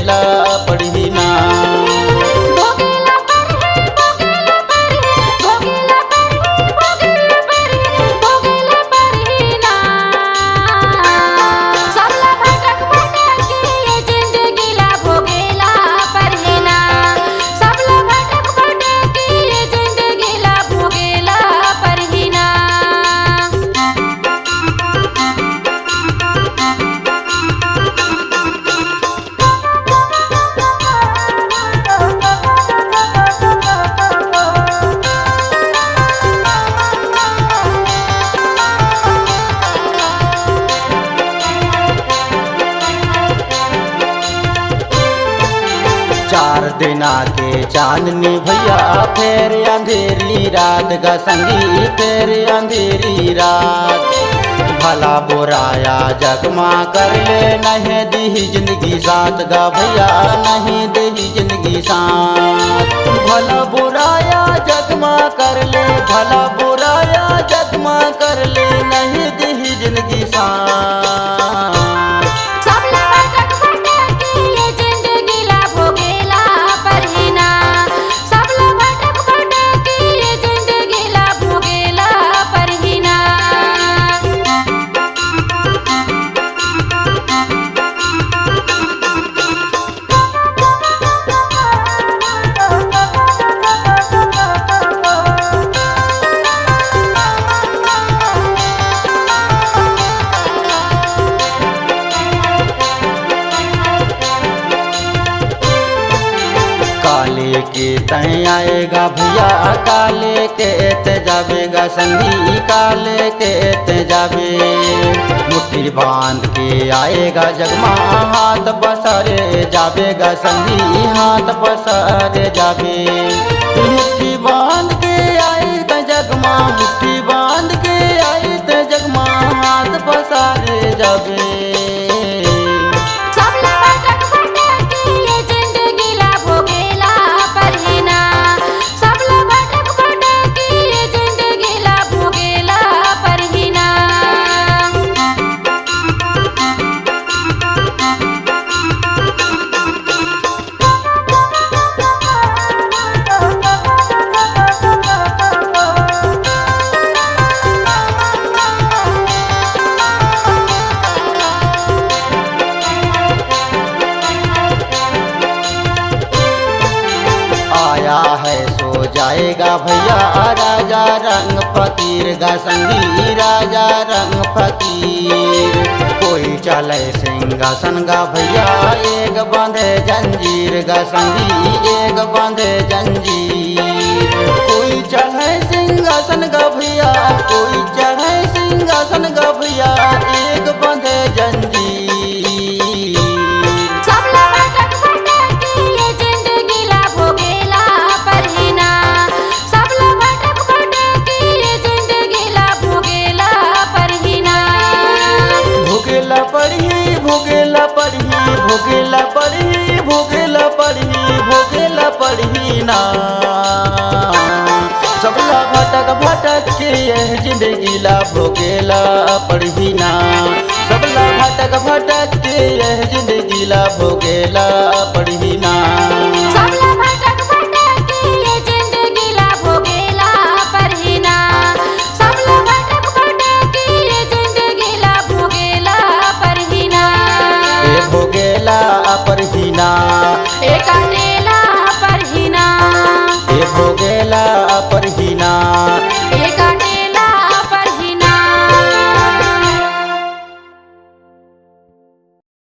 भोगेला पढ़ी ना। चार दिना के चांदनी भैया फिर अंधेरी रात गा संगी, फिर अंधेरी रात। भला बुराया जगमा कर ले नहीं दी जिंदगी साथ गा भैया, नहीं दी जिंदगी साथ। भला बुराया जगमा कर ले, भला बुराया जगमा कर ले नहीं दी जिंदगी साथ। काले के तय आएगा भैया, काले के ते जावेगा संगी, काले के ते जावे। मुट्ठी बांध के आएगा जगमा, हाथ पसारे जावेगा संगी, हाथ पसारे जावे। मुट्ठी बांध के आए ते जगमा, मुट्ठी बांध के आए ते जगमा, हाथ पसारे जावे। आया है सो जाएगा भैया राजा रंग फकीर गा संगी, राजा रंग फकीर। कोई चले सिंहासन गा भैया, एक बांधे जंजीर गा संगी, एक बांधे जंजीर। कोई चढ़े सिंहासन गा भैया, कोई चढ़े सिंहासन गा भैया, एक बांधे जंजीर। भोगेला पढ़ी, भोगेला पढ़ी, भोगेला पढ़ी ना। सबला भटक भटक के यह जिंदगी ला भोगेला पढ़ी ना। सबला भटक भटक के यह जिंदगी ला भोगेला पढ़ी ना। पढ़ी ना, एक अकेला पढ़ी ना, भोगेला